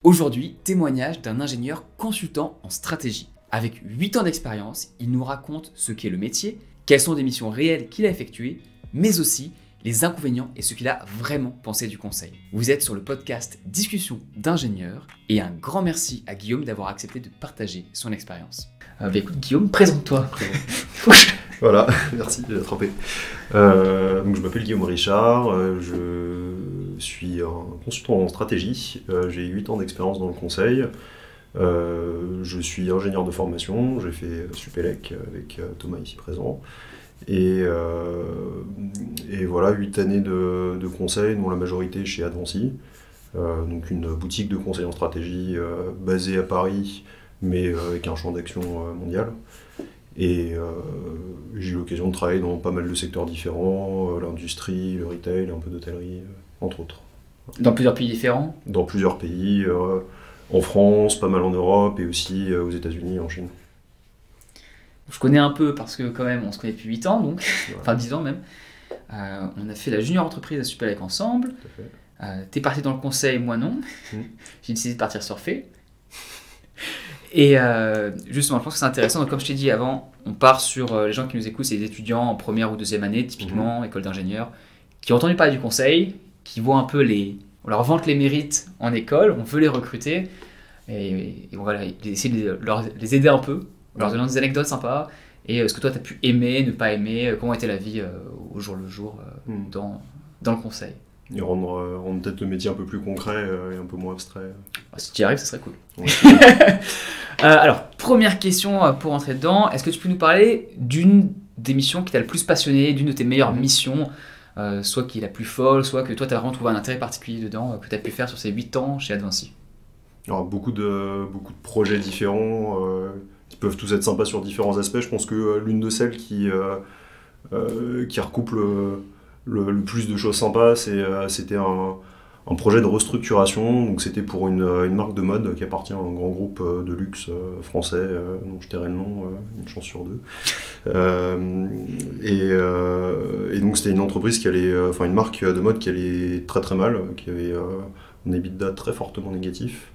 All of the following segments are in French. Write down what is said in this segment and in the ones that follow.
Aujourd'hui, témoignage d'un ingénieur consultant en stratégie. Avec 8 ans d'expérience, il nous raconte ce qu'est le métier, quelles sont des missions réelles qu'il a effectuées, mais aussi les inconvénients et ce qu'il a vraiment pensé du conseil. Vous êtes sur le podcast Discussion d'ingénieurs et un grand merci à Guillaume d'avoir accepté de partager son expérience. Écoute Guillaume, présente-toi. Voilà, merci de tremper. Donc je m'appelle Guillaume Richard, je suis un consultant en stratégie, j'ai 8 ans d'expérience dans le conseil, je suis ingénieur de formation, j'ai fait Supélec avec Thomas ici présent, et voilà, 8 années de conseil, dont la majorité chez Advancy, donc une boutique de conseil en stratégie basée à Paris, mais avec un champ d'action mondial. Et j'ai eu l'occasion de travailler dans pas mal de secteurs différents, l'industrie, le retail, un peu d'hôtellerie, entre autres. Dans plusieurs pays différents ? Dans plusieurs pays, en France, pas mal en Europe et aussi aux États-Unis et en Chine. Je connais un peu parce que quand même on se connaît depuis 8 ans, donc, Voilà. enfin 10 ans même. On a fait la junior entreprise à Supélec ensemble. Tout à fait. T'es parti dans le conseil, moi non. Mm. J'ai décidé de partir surfer. Et justement, je pense que c'est intéressant. Donc, comme je t'ai dit avant, on part sur les gens qui nous écoutent, c'est des étudiants en première ou deuxième année, typiquement, école d'ingénieur, qui ont entendu parler du conseil, qui voient un peu on leur vante les mérites en école, on veut les recruter, et voilà, essayer de les aider un peu, en leur donnant des anecdotes sympas, et ce que toi tu as pu aimer, ne pas aimer, comment était la vie au jour le jour dans le conseil. Et rendre peut-être le métier un peu plus concret et un peu moins abstrait. Si tu y arrives, ça serait cool. Ouais. Alors, première question pour entrer dedans. Est-ce que tu peux nous parler d'une des missions qui t'a le plus passionné, d'une de tes meilleures missions, soit qui est la plus folle, soit que toi tu as vraiment trouvé un intérêt particulier dedans, que tu as pu faire sur ces 8 ans chez Advancy? Alors, beaucoup de projets différents qui peuvent tous être sympas sur différents aspects. Je pense que l'une de celles qui recoupe le plus de choses sympas, c'était un projet de restructuration. Donc c'était pour une marque de mode qui appartient à un grand groupe de luxe français, dont je tairai le nom, une chance sur deux. Et donc c'était une entreprise une marque de mode qui allait très très mal, qui avait un EBITDA très fortement négatif.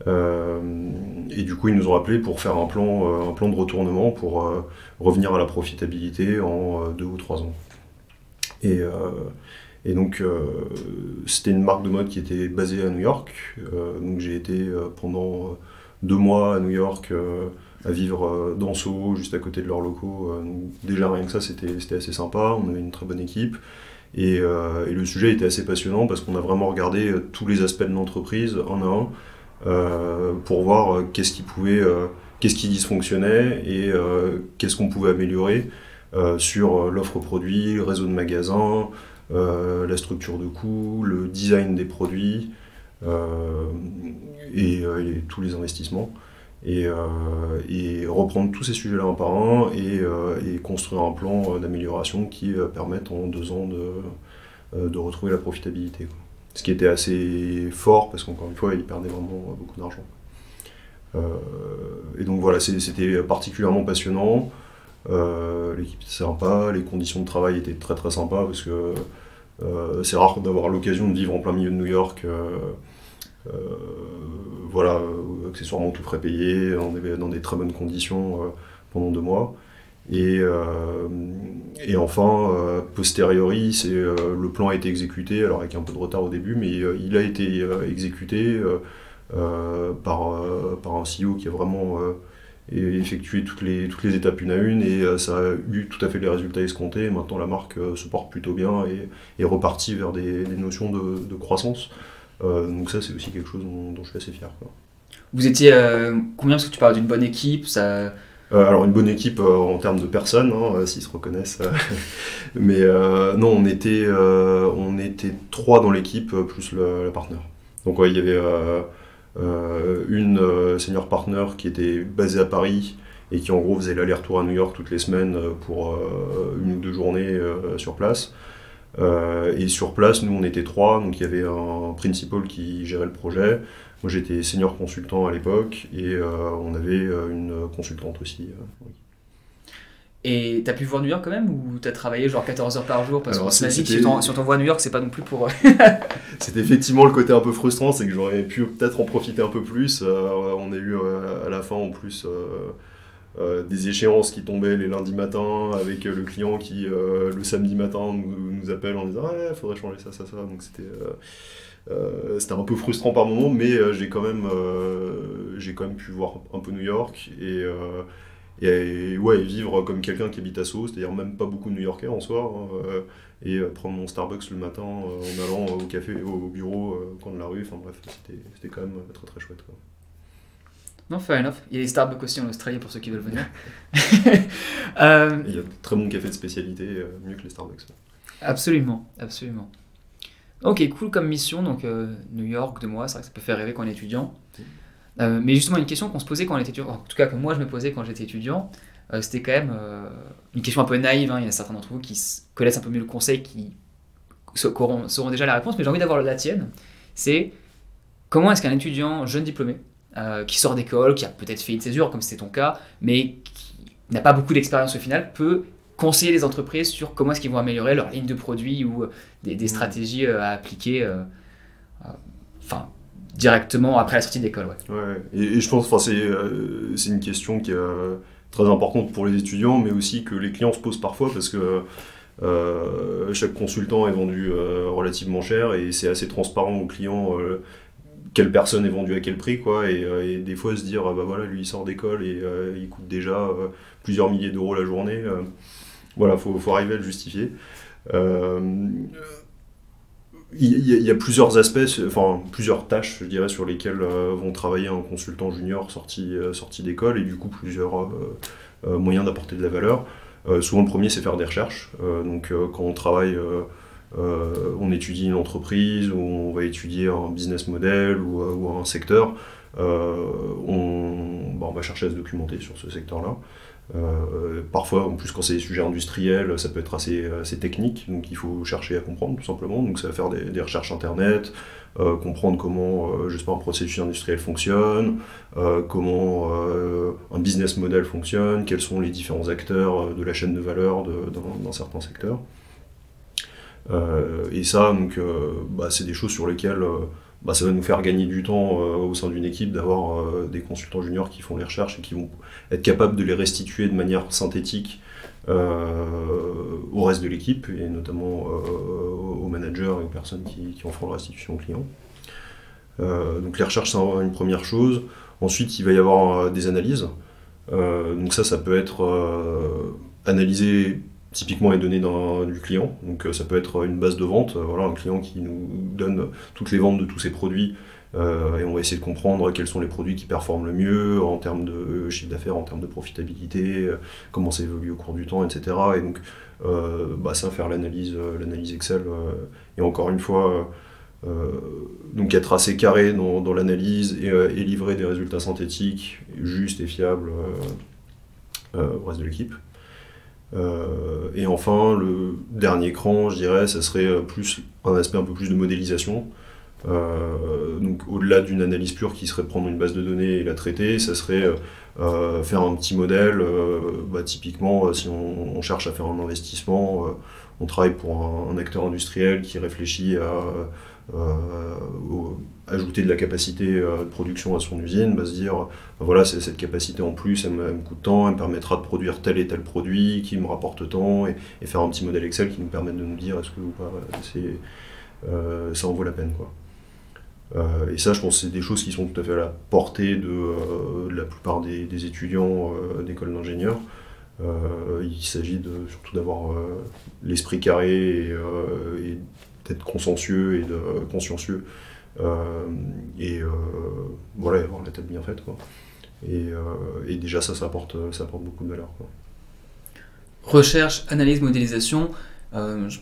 Et du coup ils nous ont appelés pour faire un plan de retournement pour revenir à la profitabilité en 2 ou 3 ans. Et donc c'était une marque de mode qui était basée à New York, donc j'ai été pendant 2 mois à New York à vivre dans Soho, juste à côté de leurs locaux. Déjà rien que ça c'était assez sympa, on avait une très bonne équipe. Et le sujet était assez passionnant parce qu'on a vraiment regardé tous les aspects de l'entreprise un à un pour voir qu'est-ce qui dysfonctionnait et qu'est-ce qu'on pouvait améliorer sur l'offre produit, le réseau de magasins, la structure de coûts, le design des produits et tous les investissements. Et reprendre tous ces sujets-là un par un et construire un plan d'amélioration qui permette en 2 ans de retrouver la profitabilité, quoi. Ce qui était assez fort parce qu'encore une fois, ils perdaient vraiment beaucoup d'argent. Et donc voilà, c'était particulièrement passionnant. L'équipe était sympa, les conditions de travail étaient très très sympas parce que c'est rare d'avoir l'occasion de vivre en plein milieu de New York. Voilà, accessoirement tout frais payé, on était dans des très bonnes conditions pendant 2 mois. Et enfin, posteriori, le plan a été exécuté, alors avec un peu de retard au début, mais il a été exécuté par un CEO qui a vraiment effectué toutes les étapes une à une, et ça a eu tout à fait les résultats escomptés. Maintenant, la marque se porte plutôt bien et est repartie vers des notions de croissance. Donc ça, c'est aussi quelque chose dont je suis assez fier, quoi. Vous étiez combien, parce que tu parles d'une bonne équipe, ça... Alors une bonne équipe en termes de personnes, s'ils se reconnaissent. Mais non, on était 3 dans l'équipe, plus la partenaire. Donc ouais, il y avait une senior partner qui était basée à Paris et qui en gros faisait l'aller-retour à New York toutes les semaines pour 1 ou 2 journées sur place. Et sur place, nous on était 3, donc il y avait un principal qui gérait le projet. Moi j'étais senior consultant à l'époque et on avait une consultante aussi. Oui. Et t'as pu voir New York quand même, ou t'as travaillé genre 14 heures par jour? Parce qu'on Alors, s'imagine que c'était si on t'envoie à New York, c'est pas non plus pour... c'était effectivement le côté un peu frustrant, c'est que j'aurais pu peut-être en profiter un peu plus. On a eu à la fin en plus des échéances qui tombaient les lundis matins avec le client qui le samedi matin nous appelle en disant ouais, faudrait changer ça, ça, ça. Donc c'était un peu frustrant par moment, mais j'ai quand même pu voir un peu New York et ouais, et vivre comme quelqu'un qui habite à Soho, c'est-à-dire même pas beaucoup de New-Yorkais en soi, hein, et prendre mon Starbucks le matin en allant au café, au bureau, au coin de la rue, enfin bref, c'était quand même très très chouette, quoi. Non, fair enough. Il y a des Starbucks aussi en Australie pour ceux qui veulent venir. Et il y a de très bons cafés de spécialité, mieux que les Starbucks. Absolument, absolument. Ok, cool comme mission, donc New York, 2 mois, c'est vrai que ça peut faire rêver quand on est étudiant. Mais justement, une question qu'on se posait quand on était étudiant, en tout cas que moi je me posais quand j'étais étudiant, c'était quand même une question un peu naïve, hein. Il y a certains d'entre vous qui connaissent un peu mieux le conseil, qui sauront déjà la réponse, mais j'ai envie d'avoir la tienne. C'est comment est-ce qu'un étudiant jeune diplômé, qui sort d'école, qui a peut-être fait une césure comme c'était ton cas, mais qui n'a pas beaucoup d'expérience au final, peut conseiller les entreprises sur comment est-ce qu'ils vont améliorer leur ligne de produits ou des stratégies à appliquer directement après la sortie d'école. Ouais. Ouais, et je pense que c'est une question qui est très importante pour les étudiants, mais aussi que les clients se posent parfois parce que chaque consultant est vendu relativement cher et c'est assez transparent aux clients quelle personne est vendue à quel prix, quoi, et des fois se dire bah voilà, lui il sort d'école et il coûte déjà plusieurs milliers d'euros la journée, voilà, faut arriver à le justifier. Il y a plusieurs aspects, enfin plusieurs tâches, je dirais, sur lesquelles vont travailler un consultant junior sorti d'école, et du coup plusieurs moyens d'apporter de la valeur. Souvent le premier c'est faire des recherches, donc quand on travaille, on étudie une entreprise, ou on va étudier un business model ou un secteur, on va chercher à se documenter sur ce secteur-là. Parfois, en plus, quand c'est des sujets industriels, ça peut être assez technique, donc il faut chercher à comprendre tout simplement. Donc ça va faire des recherches internet, comprendre comment, je sais pas, un processus industriel fonctionne, comment un business model fonctionne, quels sont les différents acteurs de la chaîne de valeur dans certains secteurs. Et ça, donc, c'est des choses sur lesquelles ça va nous faire gagner du temps au sein d'une équipe d'avoir des consultants juniors qui font les recherches et qui vont être capables de les restituer de manière synthétique au reste de l'équipe, et notamment aux managers et aux personnes qui en font la restitution aux clients. Donc les recherches, c'est une première chose. Ensuite, il va y avoir des analyses. Donc ça peut être analyser typiquement les données du client, donc ça peut être une base de vente, voilà, un client qui nous donne toutes les ventes de tous ses produits, et on va essayer de comprendre quels sont les produits qui performent le mieux en termes de chiffre d'affaires, en termes de profitabilité, comment ça évolue au cours du temps, etc. Et donc ça, faire l'analyse Excel, et encore une fois, donc être assez carré dans l'analyse et livrer des résultats synthétiques, justes et fiables au reste de l'équipe. Et enfin, le dernier cran, je dirais, ça serait plus un aspect un peu plus de modélisation. Donc au-delà d'une analyse pure qui serait prendre une base de données et la traiter, ça serait faire un petit modèle. Typiquement, si on cherche à faire un investissement, on travaille pour un acteur industriel qui réfléchit à ajouter de la capacité de production à son usine, se dire voilà, cette capacité en plus, elle me coûte tant, elle me permettra de produire tel et tel produit qui me rapporte tant, et faire un petit modèle Excel qui nous permette de nous dire est-ce que ou pas ça en vaut la peine, quoi. Et ça, je pense que c'est des choses qui sont tout à fait à la portée de la plupart des étudiants d'école d'ingénieurs. Il s'agit surtout d'avoir l'esprit carré et d'être consciencieux et consciencieux, voilà, et avoir la tête bien faite, quoi. Et déjà ça apporte beaucoup de valeur, quoi. Recherche, analyse, modélisation. Je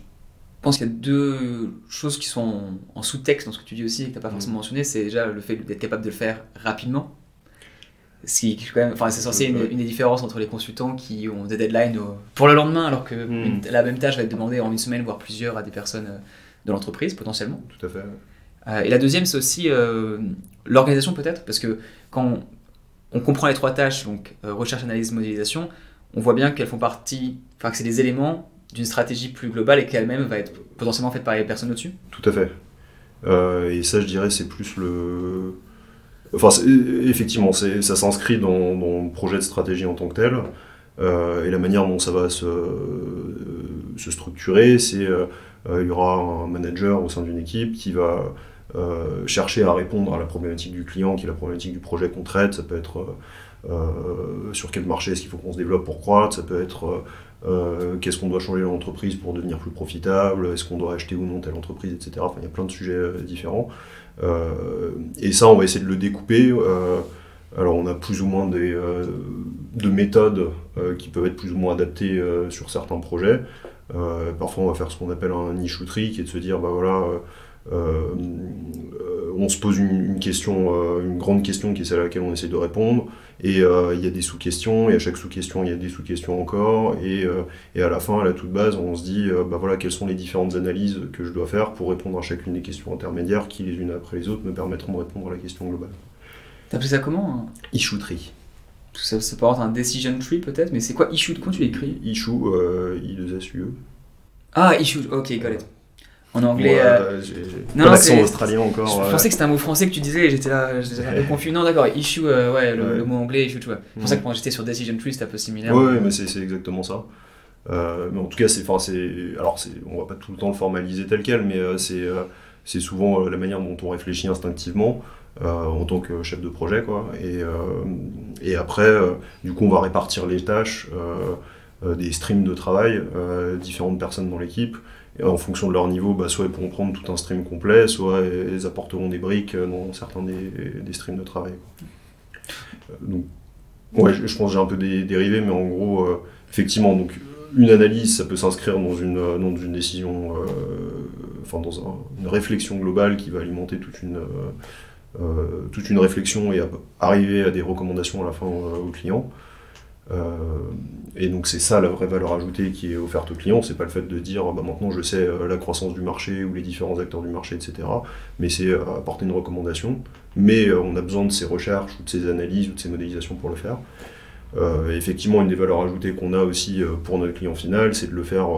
pense qu'il y a 2 choses qui sont en sous-texte dans ce que tu dis aussi et que tu n'as pas forcément mentionné. C'est déjà le fait d'être capable de le faire rapidement. C'est censé une des différences entre les consultants qui ont des deadlines pour le lendemain, alors que la même tâche va être demandée en une semaine, voire plusieurs, à des personnes de l'entreprise potentiellement. Tout à fait. Et la deuxième, c'est aussi l'organisation peut-être, parce que quand on comprend les 3 tâches, donc recherche, analyse, modélisation, on voit bien qu'elles font partie, enfin que c'est des éléments d'une stratégie plus globale et qu'elle-même va être potentiellement faite par les personnes au-dessus. Tout à fait. Et ça, je dirais, c'est plus le... Enfin, effectivement, ça s'inscrit dans le projet de stratégie en tant que tel. Et la manière dont ça va se structurer, c'est il y aura un manager au sein d'une équipe qui va chercher à répondre à la problématique du client, qui est la problématique du projet qu'on traite. Ça peut être sur quel marché est-ce qu'il faut qu'on se développe pour croître, ça peut être qu'est-ce qu'on doit changer dans l'entreprise pour devenir plus profitable, est-ce qu'on doit acheter ou non telle entreprise, etc. Enfin, il y a plein de sujets différents. Et ça, on va essayer de le découper. Alors, on a plus ou moins de méthodes qui peuvent être plus ou moins adaptées sur certains projets. Parfois, on va faire ce qu'on appelle un issue-tree, qui est de se dire, bah voilà, on se pose une question, une grande question qui est celle à laquelle on essaie de répondre, et il y a des sous-questions, et à chaque sous-question, il y a des sous-questions encore, et à la fin, à la toute base, on se dit, bah voilà, quelles sont les différentes analyses que je dois faire pour répondre à chacune des questions intermédiaires qui, les unes après les autres, me permettront de répondre à la question globale. T'as appelé ça comment hein? Issue tree. Ça peut être un decision tree peut-être, mais c'est quoi issue? Comment tu l'écris? Issue, I2SUE. Ah, issue, ok, got it. En anglais. Non, l'accent australien encore. Je pensais que c'était un mot français que tu disais et j'étais un peu confus. Non, d'accord, issue, le mot anglais, issue, tu vois. C'est pour ça que quand j'étais sur decision tree, c'était un peu similaire. Ouais, mais c'est exactement ça. Mais en tout cas, on va pas tout le temps le formaliser tel quel, mais c'est souvent la manière dont on réfléchit instinctivement en tant que chef de projet, quoi. Et après, du coup, on va répartir les tâches, des streams de travail, différentes personnes dans l'équipe. Et en fonction de leur niveau, bah, soit ils pourront prendre tout un stream complet, soit ils apporteront des briques dans certains des streams de travail, quoi. Donc, ouais, je pense que j'ai un peu dérivé, mais en gros, effectivement, donc, une analyse, ça peut s'inscrire dans une décision, dans une réflexion globale qui va alimenter toute une réflexion et arriver à des recommandations à la fin au client. Et donc c'est ça la vraie valeur ajoutée qui est offerte au client, c'est pas le fait de dire bah, maintenant je sais la croissance du marché ou les différents acteurs du marché, etc. Mais c'est apporter une recommandation, mais on a besoin de ces recherches ou de ces analyses ou de ces modélisations pour le faire. Et effectivement, une des valeurs ajoutées qu'on a aussi pour notre client final, c'est de le faire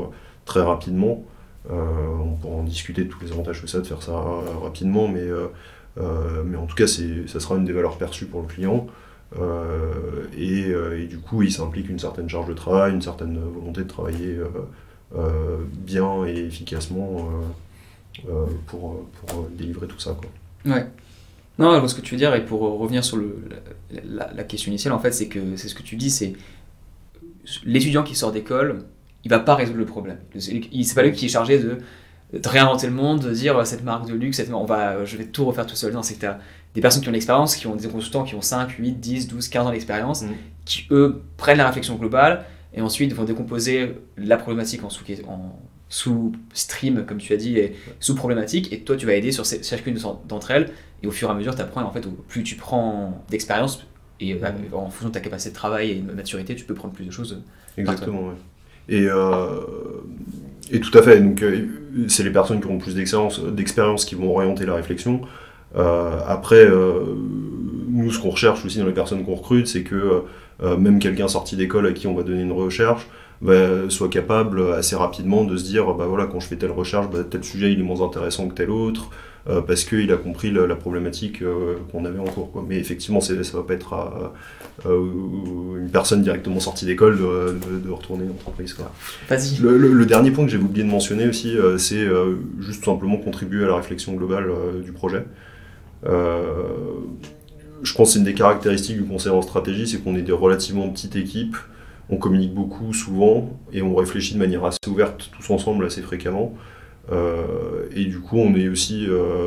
très rapidement. On pourra en discuter de tous les avantages que ça, de faire ça rapidement, mais en tout cas ça sera une des valeurs perçues pour le client. Et du coup, ça implique une certaine charge de travail, une certaine volonté de travailler bien et efficacement pour délivrer tout ça, quoi. Ouais. Non, je vois ce que tu veux dire, et pour revenir sur la question initiale, en fait, c'est ce que tu dis, c'est l'étudiant qui sort d'école, il va pas résoudre le problème. C'est pas lui qui est chargé de réinventer le monde, de dire cette marque de luxe, je vais tout refaire tout seul. Non, c'est que tu as des personnes qui ont de l'expérience, qui ont des consultants qui ont 5, 8, 10, 12, 15 ans d'expérience, qui eux prennent la réflexion globale et ensuite vont décomposer la problématique en sous-stream, comme tu as dit, et sous-problématique, et toi tu vas aider sur chacune d'entre elles, et au fur et à mesure tu apprends, en fait, plus tu prends d'expérience, et en fonction de ta capacité de travail et de maturité, tu peux prendre plus de choses. Exactement, ouais. Et tout à fait, donc c'est les personnes qui auront plus d'expérience qui vont orienter la réflexion. Après, nous, ce qu'on recherche aussi dans les personnes qu'on recrute, c'est que même quelqu'un sorti d'école à qui on va donner une recherche soit capable assez rapidement de se dire bah voilà, quand je fais telle recherche, tel sujet il est moins intéressant que tel autre, parce qu'il a compris la problématique qu'on avait en cours, quoi. Mais effectivement, ça va pas être à une personne directement sortie d'école de retourner en entreprise, quoi. Vas-y. Le dernier point que j'ai oublié de mentionner aussi, c'est juste simplement contribuer à la réflexion globale du projet. Je pense que c'est une des caractéristiques du conseil en stratégie, c'est qu'on est des relativement petites équipes, on communique beaucoup, souvent, et on réfléchit de manière assez ouverte tous ensemble assez fréquemment. Et du coup, on est aussi,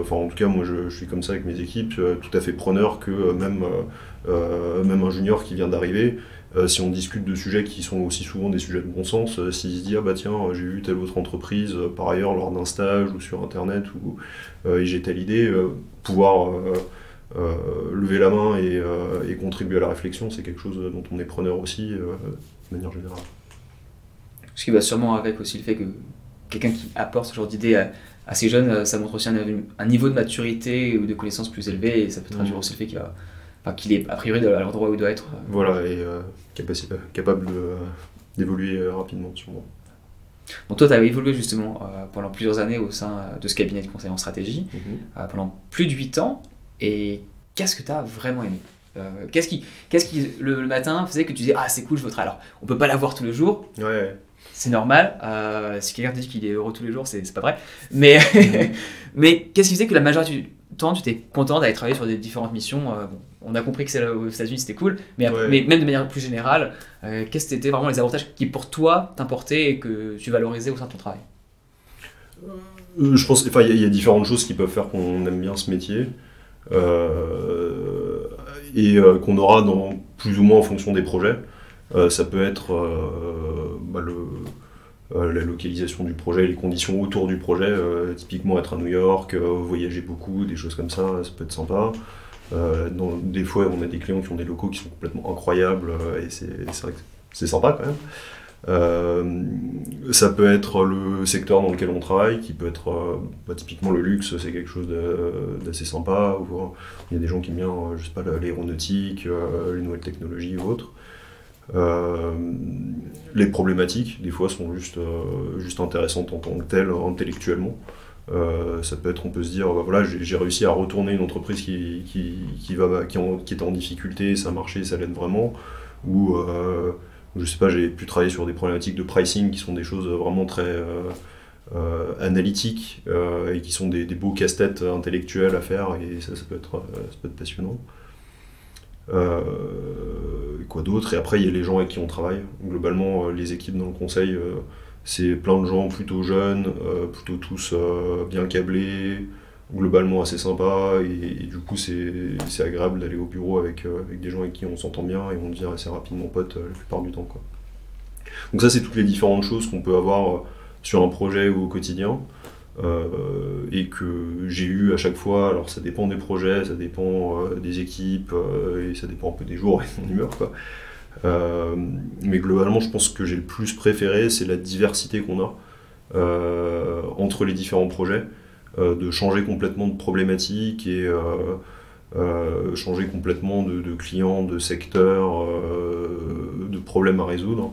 en tout cas, moi je suis comme ça avec mes équipes, tout à fait preneur que même un junior qui vient d'arriver, si on discute de sujets qui sont aussi souvent des sujets de bon sens, s'il se dit ah bah tiens, j'ai vu telle autre entreprise par ailleurs lors d'un stage ou sur internet et j'ai telle idée, pouvoir lever la main et contribuer à la réflexion, c'est quelque chose dont on est preneur aussi de manière générale. Ce qui va sûrement avec aussi le fait que quelqu'un qui apporte ce genre d'idées à ces jeunes, ça montre aussi un niveau de maturité ou de connaissances plus élevé, et ça peut traduire aussi le fait qu'il va enfin, qu'il est a priori à l'endroit où il doit être. Voilà, et capable d'évoluer rapidement, sûrement. Donc toi, tu as évolué justement pendant plusieurs années au sein de ce cabinet de conseil en stratégie, pendant plus de 8 ans, et qu'est-ce que tu as vraiment aimé? Qu'est-ce qui le matin faisait que tu disais ah c'est cool je voterai. Alors on peut pas l'avoir tous les jours, Ouais. c'est normal, si quelqu'un te dit qu'il est heureux tous les jours c'est pas vrai, mais, mais qu'est-ce qui faisait que la majorité du temps tu étais content d'aller travailler sur des différentes missions? Bon, on a compris que aux États-Unis c'était cool, mais même de manière plus générale, qu'est-ce que étaient vraiment les avantages qui pour toi t'importaient et que tu valorisais au sein de ton travail? Je pense il y a différentes choses qui peuvent faire qu'on aime bien ce métier. Et qu'on aura dans plus ou moins en fonction des projets. Ça peut être la localisation du projet, les conditions autour du projet, typiquement être à New York, voyager beaucoup, des choses comme ça peut être sympa. Des fois, on a des clients qui ont des locaux qui sont complètement incroyables et c'est vrai que c'est sympa quand même. Ça peut être le secteur dans lequel on travaille, qui peut être typiquement le luxe, c'est quelque chose d'assez sympa. Il y a des gens qui aiment bien, je sais pas, l'aéronautique, les nouvelles technologies ou autres. Les problématiques, des fois, sont juste intéressantes en tant que telles, intellectuellement. Ça peut être, on peut se dire, voilà, j'ai réussi à retourner une entreprise qui était en difficulté, ça a marché, ça l'aide vraiment. Ou je sais pas, j'ai pu travailler sur des problématiques de pricing qui sont des choses vraiment très analytiques et qui sont des beaux casse-têtes intellectuels à faire et ça peut être passionnant. Quoi d'autre? Et après, il y a les gens avec qui on travaille. Globalement, les équipes dans le conseil, c'est plein de gens plutôt jeunes, plutôt tous bien câblés, globalement assez sympa et du coup c'est agréable d'aller au bureau avec des gens avec qui on s'entend bien et on devient assez rapidement potes la plupart du temps, quoi. Donc ça c'est toutes les différentes choses qu'on peut avoir sur un projet ou au quotidien et que j'ai eu à chaque fois. Alors ça dépend des projets, ça dépend des équipes et ça dépend un peu des jours et de mon humeur, quoi. Mais globalement je pense que j'ai le plus préféré c'est la diversité qu'on a entre les différents projets. De changer complètement de problématiques et changer complètement de clients, de secteurs, de problèmes à résoudre,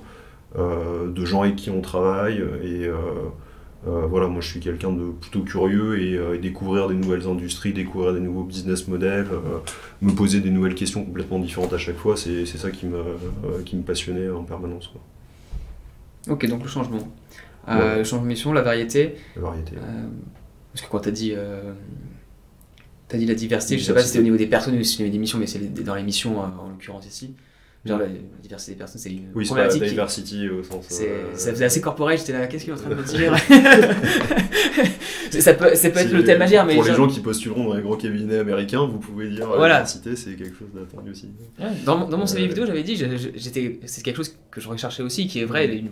de gens avec qui on travaille. Et voilà, moi je suis quelqu'un de plutôt curieux et découvrir des nouvelles industries, découvrir des nouveaux business models, me poser des nouvelles questions complètement différentes à chaque fois, c'est ça qui me passionnait en permanence, quoi. Ok, donc le changement. Le changement de mission, la variété. La variété. Parce que quand tu as dit la diversité, je sais pas si c'était au niveau des personnes ou si c'était au niveau des missions, mais c'est dans les missions en l'occurrence ici. Genre la diversité des personnes, c'est une problématique. Oui, c'est la diversity au sens. Ça faisait assez corporel, j'étais là, qu'est-ce qu'il est en train de me dire? ça peut être le thème à dire, mais. Pour les gens qui postuleront dans les gros cabinets américains, vous pouvez dire voilà. La diversité, c'est quelque chose d'attendu aussi. Dans mon CV vidéo, j'avais dit, c'est quelque chose que je recherchais aussi, qui est vrai,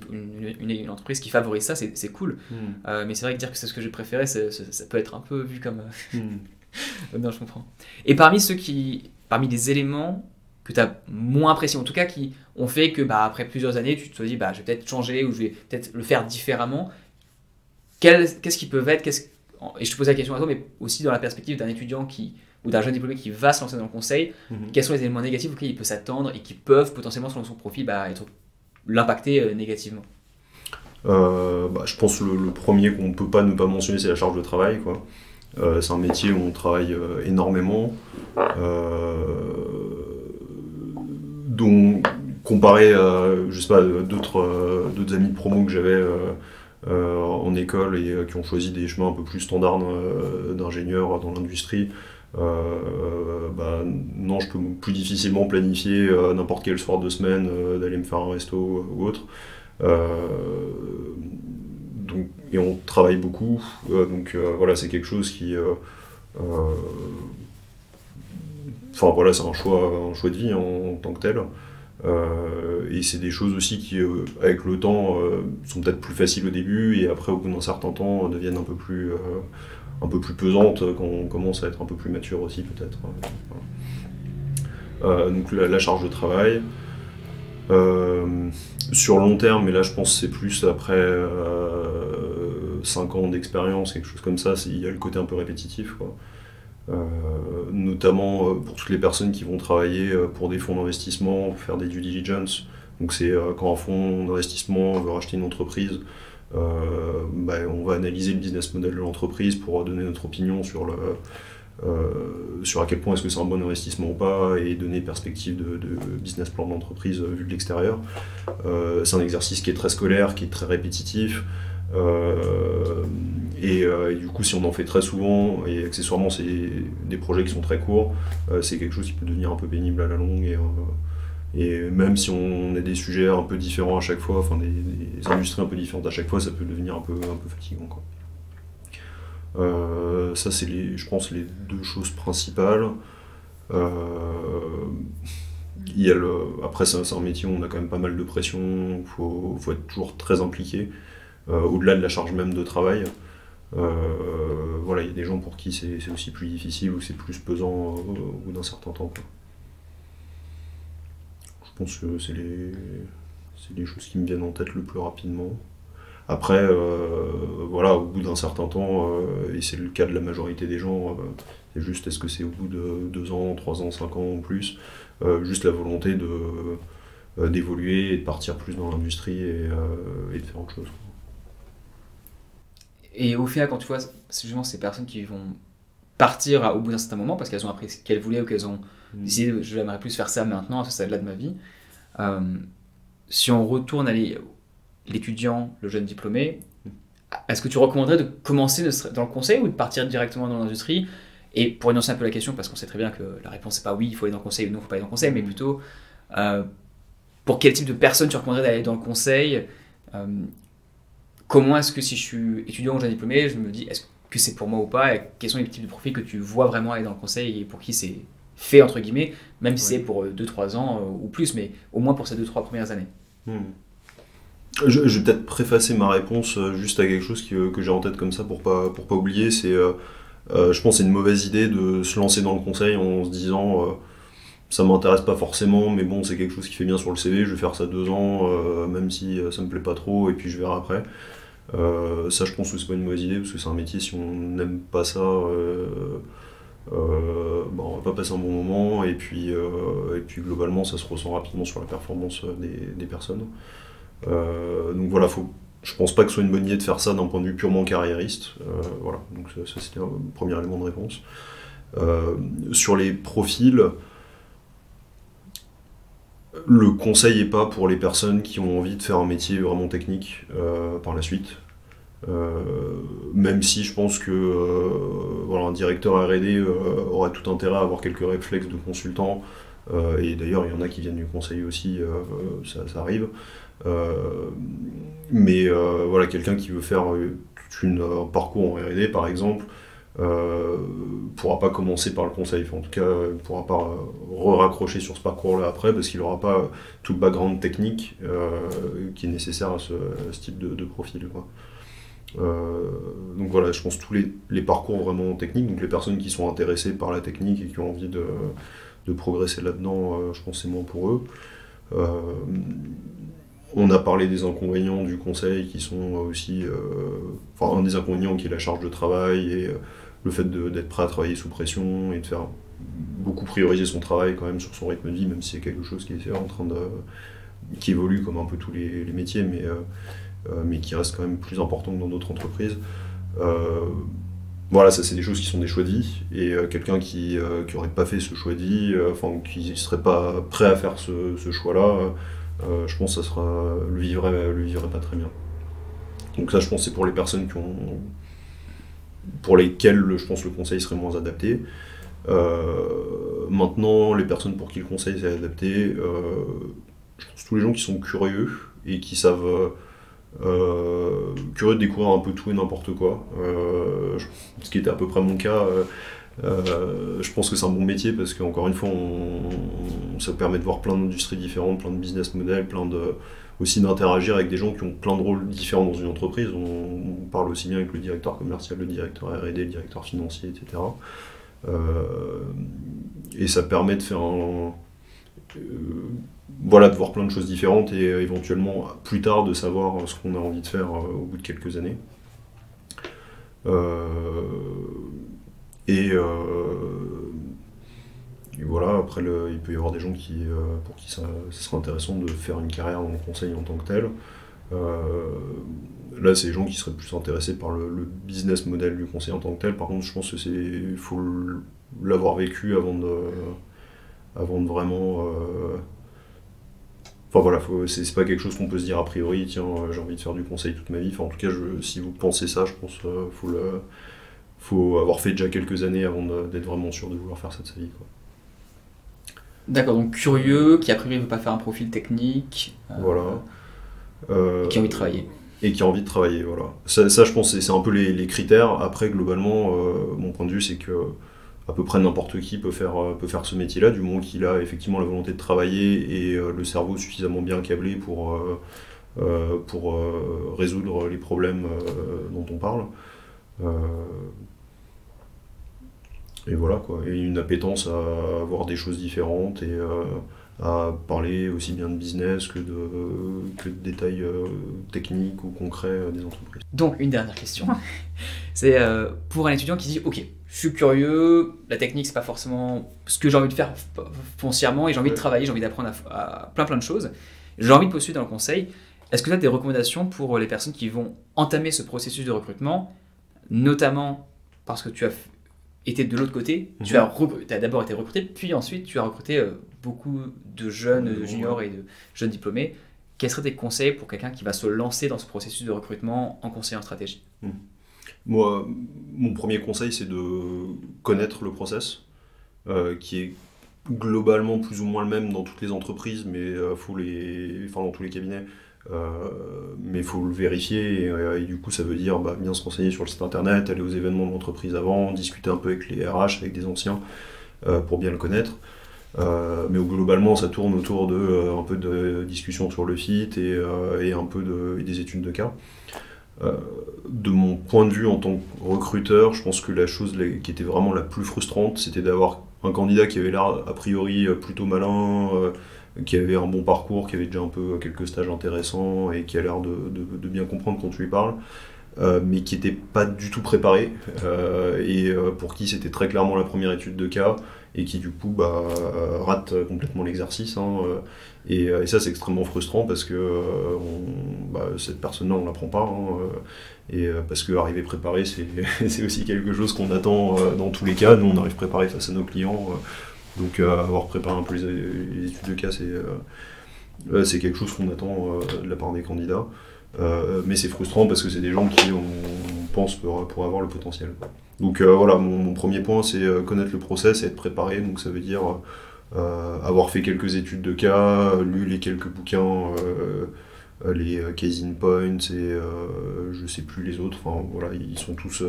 une entreprise qui favorise ça, c'est cool. Mais c'est vrai que dire que c'est ce que j'ai préféré, ça peut être un peu vu comme. Non, je comprends. Et parmi les éléments que tu as moins apprécié, en tout cas qui ont fait que après plusieurs années, tu te dis je vais peut-être changer ou je vais peut-être le faire différemment. Qu'est-ce qui peut être, et je te pose la question à toi, mais aussi dans la perspective d'un étudiant ou d'un jeune diplômé qui va se lancer dans le conseil, quels sont les éléments négatifs auxquels il peut s'attendre et qui peuvent potentiellement, selon son profil, l'impacter négativement? Je pense que le premier qu'on ne peut pas ne pas mentionner, c'est la charge de travail, quoi. C'est un métier où on travaille énormément. Donc, comparé à je sais pas, d'autres amis de promo que j'avais en école et qui ont choisi des chemins un peu plus standards d'ingénieurs dans l'industrie, non, je peux plus difficilement planifier n'importe quel soir de semaine d'aller me faire un resto ou autre. Et on travaille beaucoup, voilà, c'est quelque chose qui voilà, c'est un choix de vie en tant que tel. Et c'est des choses aussi qui, avec le temps, sont peut-être plus faciles au début et après, au bout d'un certain temps, deviennent un peu plus pesantes quand on commence à être un peu plus mature aussi, peut-être. Donc la charge de travail. Sur long terme, mais là je pense que c'est plus après 5 ans d'expérience, quelque chose comme ça, il y a le côté un peu répétitif, quoi. notamment pour toutes les personnes qui vont travailler pour des fonds d'investissement, pour faire des due diligence. Donc c'est quand un fonds d'investissement veut racheter une entreprise, on va analyser le business model de l'entreprise pour donner notre opinion sur à quel point est-ce que c'est un bon investissement ou pas, et donner une perspective de business plan d'entreprise vu de l'extérieur. C'est un exercice qui est très scolaire, qui est très répétitif. Et du coup, si on en fait très souvent, et accessoirement c'est des projets qui sont très courts, c'est quelque chose qui peut devenir un peu pénible à la longue. Et même si on a des sujets un peu différents à chaque fois, enfin des industries un peu différentes à chaque fois, ça peut devenir un peu fatigant, quoi. Ça c'est je pense les deux choses principales. Après c'est un métier où on a quand même pas mal de pression, faut être toujours très impliqué, au-delà de la charge même de travail. Voilà, il y a des gens pour qui c'est aussi plus difficile ou c'est plus pesant au bout d'un certain temps, quoi. Je pense que c'est les choses qui me viennent en tête le plus rapidement. Après, voilà, au bout d'un certain temps, et c'est le cas de la majorité des gens, c'est juste est-ce que c'est au bout de 2 ans, 3 ans, 5 ans ou plus, juste la volonté d'évoluer et de partir plus dans l'industrie et de faire autre chose. Et au final, quand tu vois, c'est justement ces personnes qui vont partir au bout d'un certain moment parce qu'elles ont appris ce qu'elles voulaient ou qu'elles ont décidé j'aimerais plus faire ça maintenant à ce stade-là de ma vie. Si on retourne à l'étudiant, le jeune diplômé, est-ce que tu recommanderais de commencer dans le conseil ou de partir directement dans l'industrie? Et pour énoncer un peu la question, parce qu'on sait très bien que la réponse n'est pas oui, il faut aller dans le conseil ou non, il ne faut pas aller dans le conseil, mais plutôt pour quel type de personne tu recommanderais d'aller dans le conseil? Comment est-ce que si je suis étudiant ou jeune diplômé, je me dis est-ce que c'est pour moi ou pas, et quels sont les types de profils que tu vois vraiment aller dans le conseil et pour qui c'est fait entre guillemets, même si c'est pour 2-3 ans ou plus, mais au moins pour ces 2-3 premières années. Je vais peut-être préfacer ma réponse juste à quelque chose que j'ai en tête comme ça pour pas oublier. C'est, je pense que c'est une mauvaise idée de se lancer dans le conseil en se disant ça m'intéresse pas forcément, mais bon, c'est quelque chose qui fait bien sur le CV, je vais faire ça 2 ans, même si ça me plaît pas trop, et puis je verrai après. Ça, je pense que c'est pas une mauvaise idée, parce que c'est un métier, si on n'aime pas ça, on va pas passer un bon moment, et puis globalement, ça se ressent rapidement sur la performance des personnes. Donc voilà, je pense pas que ce soit une bonne idée de faire ça d'un point de vue purement carriériste. Voilà, donc ça c'était un premier élément de réponse. Sur les profils, le conseil est pas pour les personnes qui ont envie de faire un métier vraiment technique par la suite. Même si je pense que voilà, un directeur R&D aurait tout intérêt à avoir quelques réflexes de consultant, et d'ailleurs il y en a qui viennent du conseil aussi, ça arrive. Mais voilà, quelqu'un qui veut faire un parcours en R&D par exemple, pourra pas commencer par le conseil, enfin, en tout cas il pourra pas raccrocher sur ce parcours-là après, parce qu'il n'aura pas tout le background technique qui est nécessaire à ce type de profil, quoi. Donc voilà, je pense tous les parcours vraiment techniques, donc les personnes qui sont intéressées par la technique et qui ont envie de progresser là-dedans, je pense que c'est moins pour eux. On a parlé des inconvénients du conseil qui sont aussi... un des inconvénients qui est la charge de travail et le fait d'être prêt à travailler sous pression et de faire beaucoup prioriser son travail quand même sur son rythme de vie, même si c'est quelque chose qui est en train qui évolue comme un peu tous les métiers, mais qui reste quand même plus important que dans d'autres entreprises. Voilà, ça c'est des choses qui sont des choix de vie, et quelqu'un qui n'aurait pas fait ce choix de vie, qui ne serait pas prêt à faire ce choix-là, je pense que ça le vivrait pas très bien. Donc ça, je pense que c'est pour les personnes pour lesquelles je pense le conseil serait moins adapté. Maintenant, les personnes pour qui le conseil est adapté, je pense tous les gens qui sont curieux et qui savent curieux de découvrir un peu tout et n'importe quoi, ce qui était à peu près mon cas. Je pense que c'est un bon métier parce qu'encore une fois, ça permet de voir plein d'industries différentes, plein de business models, aussi d'interagir avec des gens qui ont plein de rôles différents dans une entreprise. On parle aussi bien avec le directeur commercial, le directeur R&D, le directeur financier, etc. Et ça permet de faire de voir plein de choses différentes et éventuellement plus tard de savoir ce qu'on a envie de faire au bout de quelques années. voilà, après, il peut y avoir des gens pour qui ça serait intéressant de faire une carrière dans le conseil en tant que tel. Là, c'est les gens qui seraient plus intéressés par le business model du conseil en tant que tel. Par contre, je pense que faut l'avoir vécu avant de vraiment. Enfin voilà, c'est pas quelque chose qu'on peut se dire a priori, tiens, j'ai envie de faire du conseil toute ma vie. Enfin, en tout cas, si vous pensez ça, je pense faut avoir fait déjà quelques années avant d'être vraiment sûr de vouloir faire ça de sa vie, quoi. D'accord, donc curieux, qui a priori ne veut pas faire un profil technique, Voilà. qui a envie de travailler. Et qui a envie de travailler, voilà. Ça je pense, c'est un peu les critères. Après, globalement, mon point de vue, c'est que à peu près n'importe qui peut faire ce métier-là, du moment qu'il a effectivement la volonté de travailler et le cerveau suffisamment bien câblé pour résoudre les problèmes dont on parle. Et voilà, quoi. Et une appétence à voir des choses différentes et à parler aussi bien de business que de détails techniques ou concrets des entreprises. Donc, une dernière question. C'est pour un étudiant qui dit « Ok, je suis curieux, la technique, c'est pas forcément ce que j'ai envie de faire foncièrement et j'ai envie de travailler, j'ai envie d'apprendre à plein de choses. J'ai envie de postuler dans le conseil. Est-ce que tu as des recommandations pour les personnes qui vont entamer ce processus de recrutement, notamment parce que tu as été de l'autre côté, tu as d'abord été recruté, puis ensuite tu as recruté beaucoup de jeunes juniors et de jeunes diplômés. Quels seraient tes conseils pour quelqu'un qui va se lancer dans ce processus de recrutement en conseil en stratégie ? Moi, mon premier conseil, c'est de connaître le process, qui est globalement plus ou moins le même dans toutes les entreprises, mais dans tous les cabinets. Mais il faut le vérifier et du coup ça veut dire bien se renseigner sur le site internet, aller aux événements de l'entreprise avant, discuter un peu avec les RH, avec des anciens pour bien le connaître. Mais globalement ça tourne autour de un peu de discussion sur le site et un peu des études de cas. De mon point de vue en tant que recruteur, je pense que la chose qui était vraiment la plus frustrante, c'était d'avoir un candidat qui avait l'air a priori plutôt malin, qui avait un bon parcours, qui avait déjà un peu quelques stages intéressants et qui a l'air de bien comprendre quand tu lui parles, mais qui n'était pas du tout préparé et pour qui c'était très clairement la première étude de cas et qui du coup rate complètement l'exercice. Et ça c'est extrêmement frustrant parce que cette personne-là on ne l'apprend pas. Parce qu'arriver préparé c'est aussi quelque chose qu'on attend dans tous les cas. Nous on arrive préparé face à nos clients. Donc avoir préparé un peu les études de cas, c'est quelque chose qu'on attend de la part des candidats. Mais c'est frustrant parce que c'est des gens qui, on pense, pourraient avoir le potentiel. Donc voilà, mon premier point, c'est connaître le process et être préparé. Donc ça veut dire avoir fait quelques études de cas, lu les quelques bouquins, les case in points et je sais plus les autres. Enfin voilà, ils sont tous...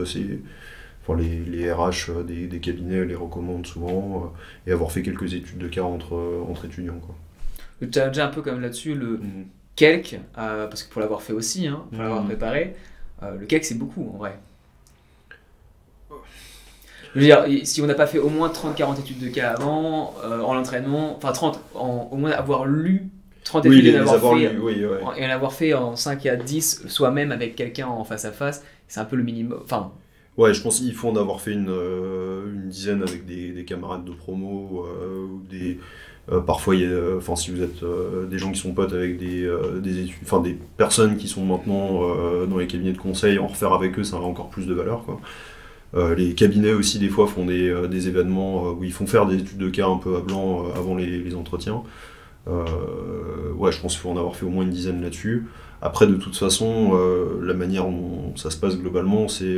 les RH des cabinets les recommandent souvent et avoir fait quelques études de cas entre étudiants, quoi. Tu as déjà un peu comme là-dessus le calque, parce que pour l'avoir fait aussi, pour l'avoir préparé, le calque c'est beaucoup en vrai. Je veux dire, si on n'a pas fait au moins 30-40 études de cas avant, en entraînement, enfin 30, au moins avoir lu 30 études et en avoir fait en 5 à 10 soi-même avec quelqu'un en face à face, c'est un peu le minimum. Enfin, ouais, je pense qu'il faut en avoir fait une dizaine avec des camarades de promo ou des... parfois, si vous êtes des gens qui sont potes avec des études, des personnes qui sont maintenant dans les cabinets de conseil, en refaire avec eux, ça a encore plus de valeur, quoi. Les cabinets aussi, des fois, font des événements où ils font faire des études de cas un peu à blanc avant les entretiens. Ouais, je pense qu'il faut en avoir fait au moins une dizaine là-dessus. Après, de toute façon, la manière dont ça se passe globalement, c'est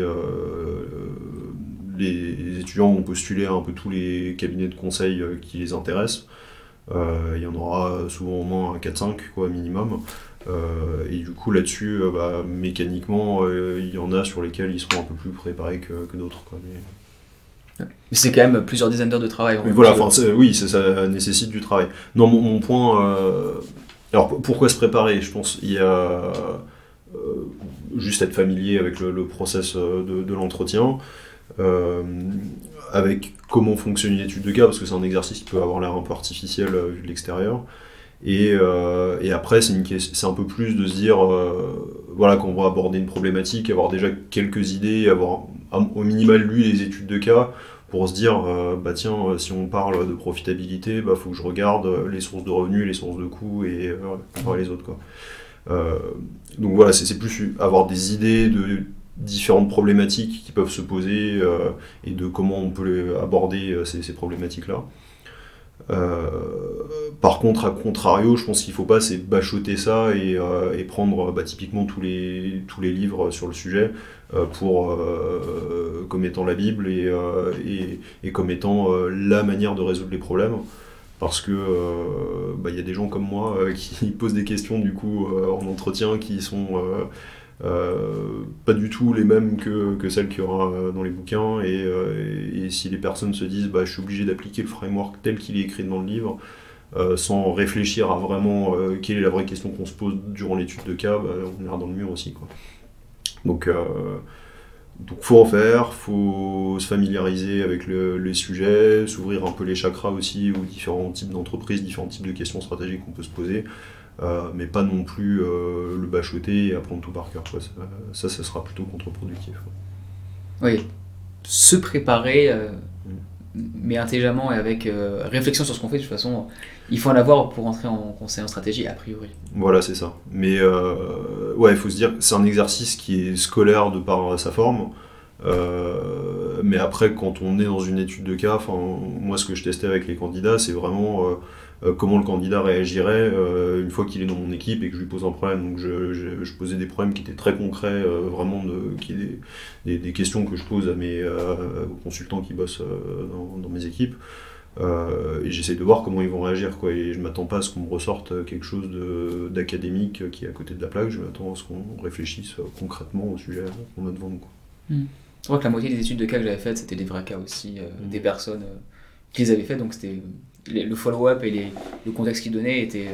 les étudiants vont postuler à un peu tous les cabinets de conseil qui les intéressent. Il y en aura souvent au moins 4-5 quoi, minimum. Et du coup, là-dessus, mécaniquement, il y en a sur lesquels ils seront un peu plus préparés que d'autres, quoi. Mais c'est quand même plusieurs dizaines d'heures de travail. Mais voilà, oui, ça nécessite du travail. Non, mon point... alors, pourquoi se préparer ? Je pense qu'il y a juste être familier avec le process de l'entretien, avec comment fonctionne une étude de cas, parce que c'est un exercice qui peut avoir l'air un peu artificiel vu de l'extérieur. Et après, c'est un peu plus de se dire, quand on va aborder une problématique, avoir déjà quelques idées, avoir au minimal lu les études de cas, pour se dire, bah tiens, si on parle de profitabilité, bah faut que je regarde les sources de revenus, les sources de coûts et comparer les autres, quoi. Donc voilà, c'est plus avoir des idées de différentes problématiques qui peuvent se poser et de comment on peut aborder ces problématiques-là. Par contre, à contrario, je pense qu'il ne faut pas c'est bachoter ça et prendre typiquement tous les livres sur le sujet comme étant la Bible et comme étant la manière de résoudre les problèmes. Parce que y a des gens comme moi qui posent des questions du coup en entretien qui sont pas du tout les mêmes que celles qu'il y aura dans les bouquins et si les personnes se disent je suis obligé d'appliquer le framework tel qu'il est écrit dans le livre sans réfléchir à vraiment quelle est la vraie question qu'on se pose durant l'étude de cas, on ira dans le mur aussi, quoi. Donc faut en faire, faut se familiariser avec les sujets, s'ouvrir un peu les chakras aussi aux différents types d'entreprises, différents types de questions stratégiques qu'on peut se poser, mais pas non plus le bachoter et apprendre tout par cœur, quoi. Ça sera plutôt contre-productif. Oui, se préparer, mais intelligemment et avec réflexion sur ce qu'on fait. De toute façon, il faut en avoir pour entrer en conseil en stratégie, a priori. Voilà, c'est ça. Mais il faut se dire que c'est un exercice qui est scolaire de par sa forme. Mais après, quand on est dans une étude de cas, moi ce que je testais avec les candidats, c'est vraiment comment le candidat réagirait une fois qu'il est dans mon équipe et que je lui pose un problème. Donc je posais des problèmes qui étaient très concrets, vraiment des questions que je pose aux consultants qui bossent dans mes équipes. Et j'essaie de voir comment ils vont réagir, quoi. Et je m'attends pas à ce qu'on me ressorte quelque chose d'académique qui est à côté de la plaque. Je m'attends à ce qu'on réfléchisse concrètement au sujet qu'on a devant nous, quoi. Je crois que la moitié des études de cas que j'avais faites, c'était des vrais cas aussi, des personnes qui les avaient fait, donc c'était le follow-up et le contexte qu'il donnait était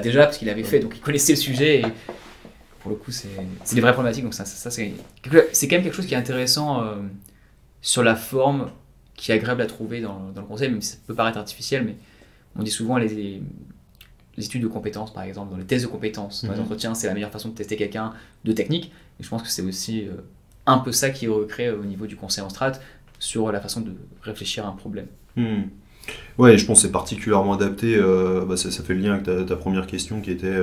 déjà parce qu'il avait fait, donc il connaissait le sujet et pour le coup c'est des vraies problématiques, donc ça c'est quand même quelque chose qui est intéressant sur la forme, qui est agréable à trouver dans le conseil, même si ça peut paraître artificiel, mais on dit souvent les études de compétences, par exemple, dans les tests de compétences, dans les entretiens, c'est la meilleure façon de tester quelqu'un de technique, et je pense que c'est aussi un peu ça qui est recréé au niveau du conseil en strat, sur la façon de réfléchir à un problème. Ouais, je pense que c'est particulièrement adapté, ça fait le lien avec ta première question qui était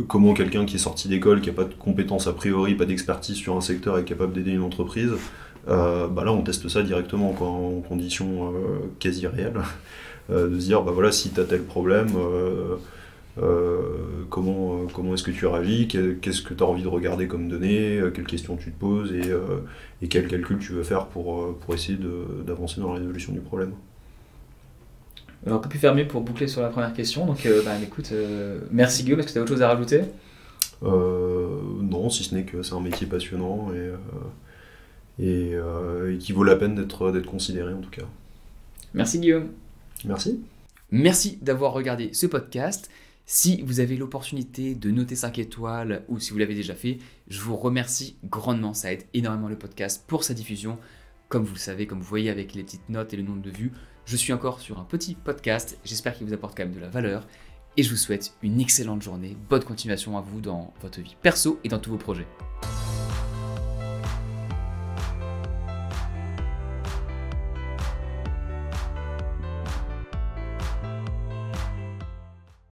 comment quelqu'un qui est sorti d'école, qui n'a pas de compétences a priori, pas d'expertise sur un secteur est capable d'aider une entreprise. Là on teste ça directement, quoi, en conditions quasi réelles, de se dire si tu as tel problème, comment est-ce que tu réagis, qu'est-ce que tu as envie de regarder comme données, quelles questions tu te poses et quel calcul tu veux faire pour essayer d'avancer dans la résolution du problème. Alors, on peut plus faire mieux pour boucler sur la première question, donc écoute, merci Guillaume, est-ce que tu as autre chose à rajouter ? Non, si ce n'est que c'est un métier passionnant et qui vaut la peine d'être considéré en tout cas. Merci Guillaume. Merci. Merci d'avoir regardé ce podcast. Si vous avez l'opportunité de noter 5 étoiles ou si vous l'avez déjà fait, je vous remercie grandement. Ça aide énormément le podcast pour sa diffusion. Comme vous le savez, comme vous voyez avec les petites notes et le nombre de vues, je suis encore sur un petit podcast. J'espère qu'il vous apporte quand même de la valeur. Et je vous souhaite une excellente journée. Bonne continuation à vous dans votre vie perso et dans tous vos projets.